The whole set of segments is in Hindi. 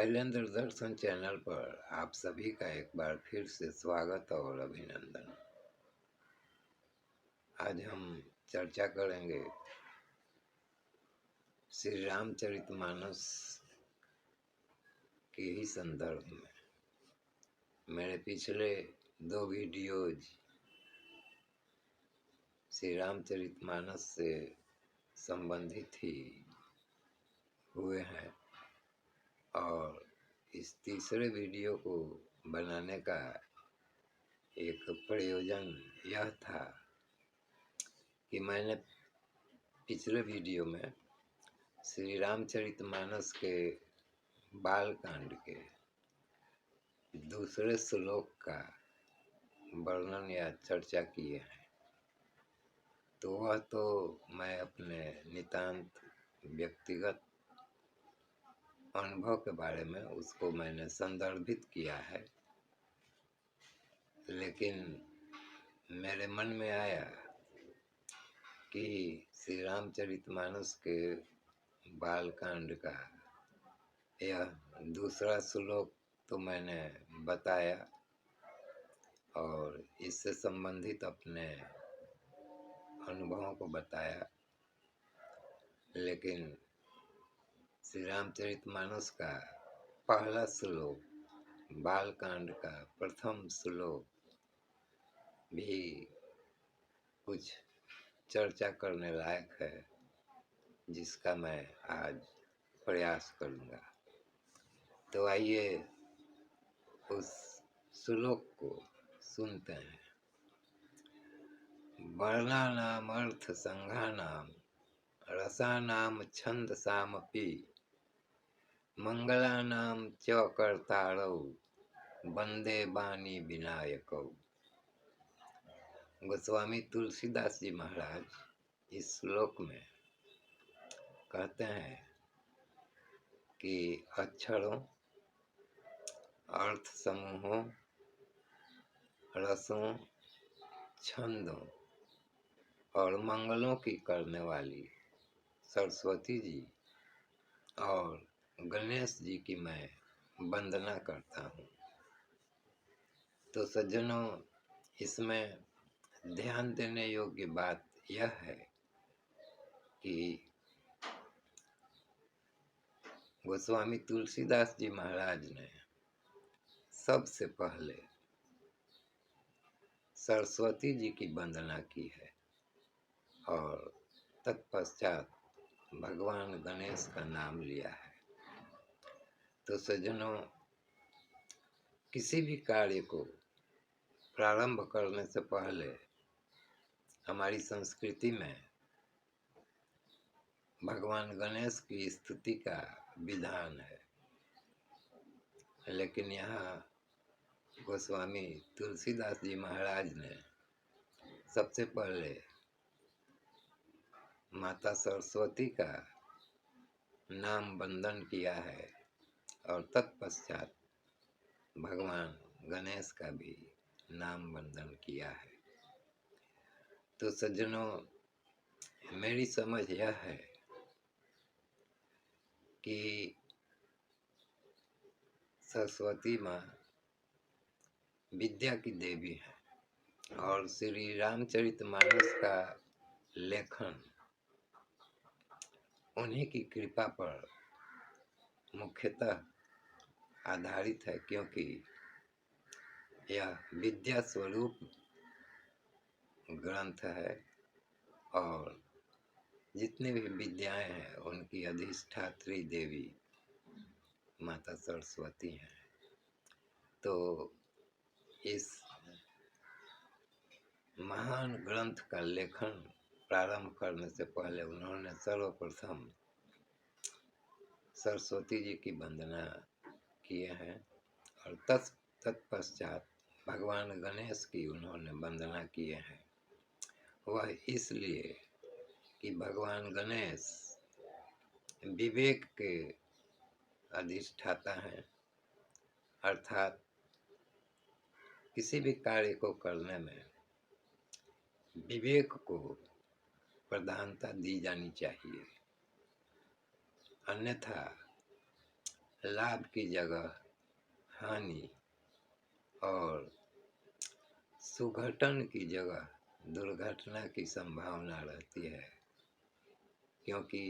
शैलेंद्र दर्शन चैनल पर आप सभी का एक बार फिर से स्वागत और अभिनंदन। आज हम चर्चा करेंगे श्री रामचरितमानस के ही संदर्भ में। मेरे पिछले 2 वीडियोज श्री रामचरितमानस से संबंधित ही हुए हैं और इस तीसरे वीडियो को बनाने का एक प्रयोजन यह था कि मैंने पिछले वीडियो में श्री रामचरितमानस के बालकांड के दूसरे श्लोक का वर्णन या चर्चा किए हैं, तो वह तो मैं अपने नितांत व्यक्तिगत अनुभव के बारे में उसको मैंने संदर्भित किया है। लेकिन मेरे मन में आया कि श्री रामचरितमानस के बालकांड का यह दूसरा श्लोक तो मैंने बताया और इससे संबंधित अपने अनुभवों को बताया, लेकिन श्री रामचरितमानस का पहला श्लोक, बालकांड का प्रथम श्लोक भी कुछ चर्चा करने लायक है, जिसका मैं आज प्रयास करूँगा। तो आइए उस श्लोक को सुनते हैं। वर्णानाम अर्थ संघानाम रसानाम छंदसामपि मंगलानाम च कर्तारौ वंदे वाणी विनायकौ। गोस्वामी तुलसीदास जी महाराज इस श्लोक में कहते हैं कि अक्षरों, अर्थ समूहों, रसों, छंदों और मंगलों की करने वाली सरस्वती जी और गणेश जी की मैं वंदना करता हूँ। तो सज्जनों, इसमें ध्यान देने योग्य बात यह है कि गोस्वामी तुलसीदास जी महाराज ने सबसे पहले सरस्वती जी की वंदना की है और तत्पश्चात भगवान गणेश का नाम लिया है। तो सज्जनों, किसी भी कार्य को प्रारंभ करने से पहले हमारी संस्कृति में भगवान गणेश की स्तुति का विधान है, लेकिन यहाँ गोस्वामी तुलसीदास जी महाराज ने सबसे पहले माता सरस्वती का नाम वंदन किया है और तत्पश्चात भगवान गणेश का भी नाम वंदन किया है। तो सज्जनों, मेरी समझ यह है कि सरस्वती माँ विद्या की देवी है और श्री रामचरितमानस का लेखन उन्हीं की कृपा पर मुख्यतः आधारित है, क्योंकि यह विद्या स्वरूप ग्रंथ है और जितनी भी विद्याएं हैं उनकी अधिष्ठात्री देवी माता सरस्वती हैं। तो इस महान ग्रंथ का लेखन प्रारंभ करने से पहले उन्होंने सर्वप्रथम सरस्वती जी की वंदना किए हैं और तत्पश्चात भगवान गणेश की उन्होंने वंदना किए हैं। वह इसलिए कि भगवान गणेश विवेक के अधिष्ठाता हैं, अर्थात किसी भी कार्य को करने में विवेक को प्रधानता दी जानी चाहिए, अन्यथा लाभ की जगह हानि और सुघटन की जगह दुर्घटना की संभावना रहती है, क्योंकि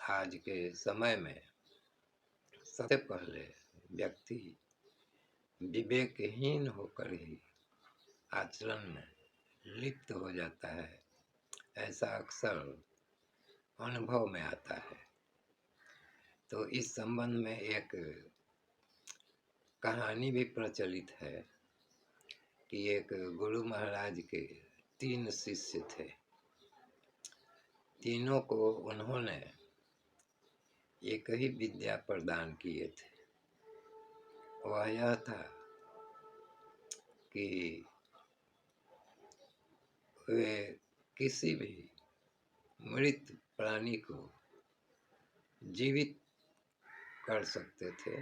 आज के समय में सबसे पहले व्यक्ति विवेकहीन होकर ही आचरण में लिप्त हो जाता है। ऐसा अक्सर अनुभव में आता है। तो इस संबंध में एक कहानी भी प्रचलित है कि एक गुरु महाराज के 3 शिष्य थे। तीनों को उन्होंने एक ही विद्या प्रदान किए थे। वह यह था कि वे किसी भी मृत प्राणी को जीवित कर सकते थे,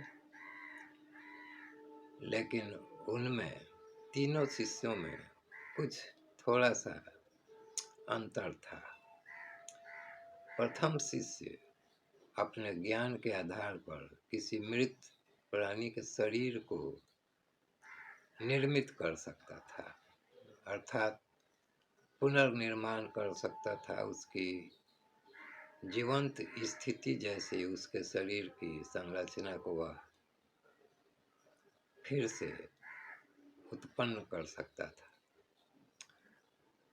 लेकिन उनमें तीनों शिष्यों में कुछ थोड़ा सा अंतर था। प्रथम शिष्य अपने ज्ञान के आधार पर किसी मृत प्राणी के शरीर को निर्मित कर सकता था, अर्थात पुनर्निर्माण कर सकता था। उसकी जीवंत स्थिति जैसे उसके शरीर की संरचना को वह फिर से उत्पन्न कर सकता था।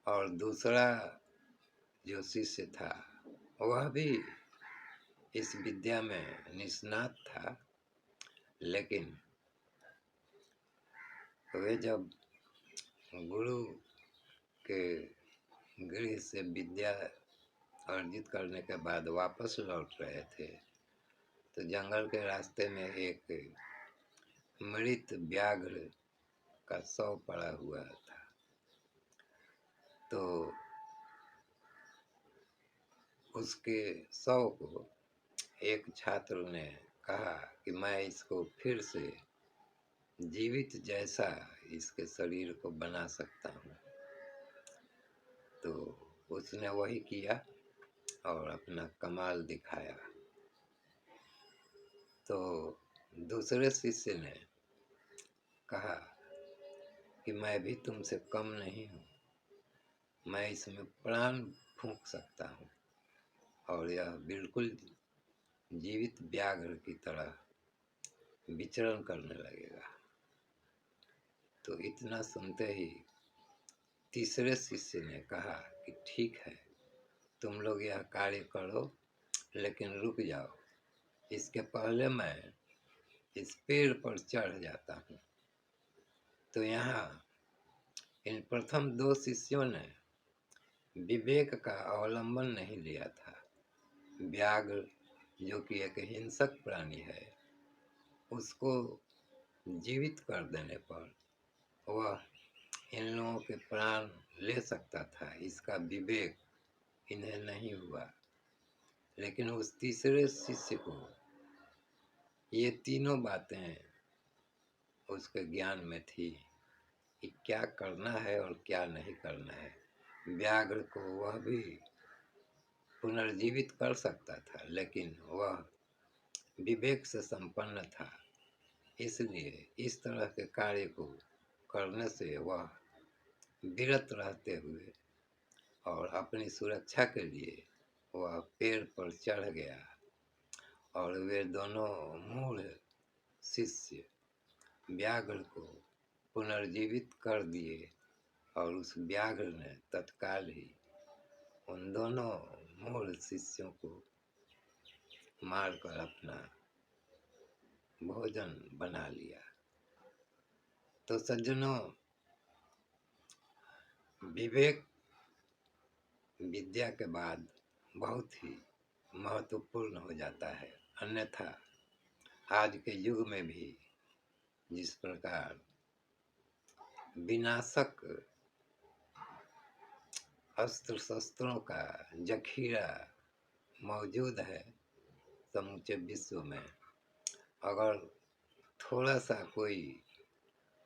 और दूसरा जो शिष्य था वह भी इस विद्या में निष्णात था, लेकिन वे जब गुरु के गृह से विद्या अर्जित करने के बाद वापस लौट रहे थे तो जंगल के रास्ते में एक मृत व्याघ्र का शव पड़ा हुआ था। तो उसके शव को एक छात्र ने कहा कि मैं इसको फिर से जीवित जैसा इसके शरीर को बना सकता हूँ। तो उसने वही किया और अपना कमाल दिखाया। तो दूसरे शिष्य ने कहा कि मैं भी तुमसे कम नहीं हूँ, मैं इसमें प्राण फूंक सकता हूँ और यह बिल्कुल जीवित व्याघ्र की तरह विचरण करने लगेगा। तो इतना सुनते ही तीसरे शिष्य ने कहा कि ठीक है, तुम लोग यह कार्य करो, लेकिन रुक जाओ, इसके पहले मैं इस पेड़ पर चढ़ जाता हूँ। तो यहाँ इन प्रथम 2 शिष्यों ने विवेक का अवलंबन नहीं लिया था। व्याघ्र जो कि एक हिंसक प्राणी है, उसको जीवित कर देने पर वह इन लोगों के प्राण ले सकता था, इसका विवेक इन्हें नहीं हुआ। लेकिन उस तीसरे शिष्य को ये तीनों बातें उसके ज्ञान में थी कि क्या करना है और क्या नहीं करना है। व्याघ्र को वह भी पुनर्जीवित कर सकता था, लेकिन वह विवेक से संपन्न था, इसलिए इस तरह के कार्य को करने से वह विरत रहते हुए और अपनी सुरक्षा के लिए वह पेड़ पर चढ़ गया। और वे दोनों मूढ़ शिष्य व्याघ्र को पुनर्जीवित कर दिए और उस व्याघ्र ने तत्काल ही उन दोनों मूढ़ शिष्यों को मारकर अपना भोजन बना लिया। तो सज्जनों, विवेक विद्या के बाद बहुत ही महत्वपूर्ण हो जाता है। अन्यथा आज के युग में भी जिस प्रकार विनाशक अस्त्र शस्त्रों का जखीरा मौजूद है समूचे विश्व में, अगर थोड़ा सा कोई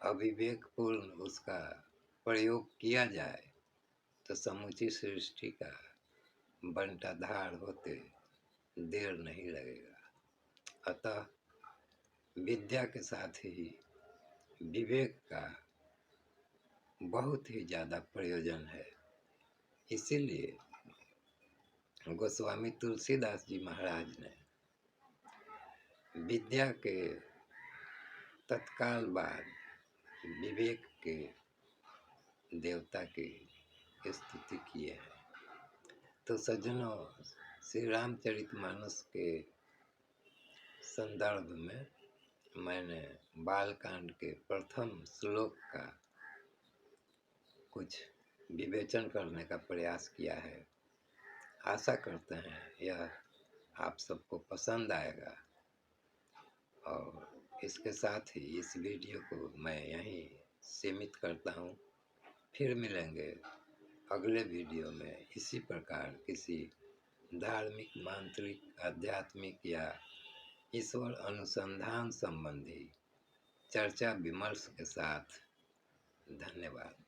अविवेकपूर्ण उसका प्रयोग किया जाए तो समूची सृष्टि का बंटाधार होते देर नहीं लगेगा। अतः विद्या के साथ ही विवेक का बहुत ही ज़्यादा प्रयोजन है। इसीलिए गोस्वामी तुलसीदास जी महाराज ने विद्या के तत्काल बाद विवेक के देवता की स्तुति किए हैं। तो सज्जनों, श्री रामचरितमानस के संदर्भ में मैंने बालकांड के प्रथम श्लोक का कुछ विवेचन करने का प्रयास किया है। आशा करते हैं यह आप सबको पसंद आएगा, और इसके साथ ही इस वीडियो को मैं यहीं सीमित करता हूँ। फिर मिलेंगे अगले वीडियो में इसी प्रकार किसी धार्मिक, मांत्रिक, आध्यात्मिक या ईश्वर अनुसंधान संबंधी चर्चा विमर्श के साथ। धन्यवाद।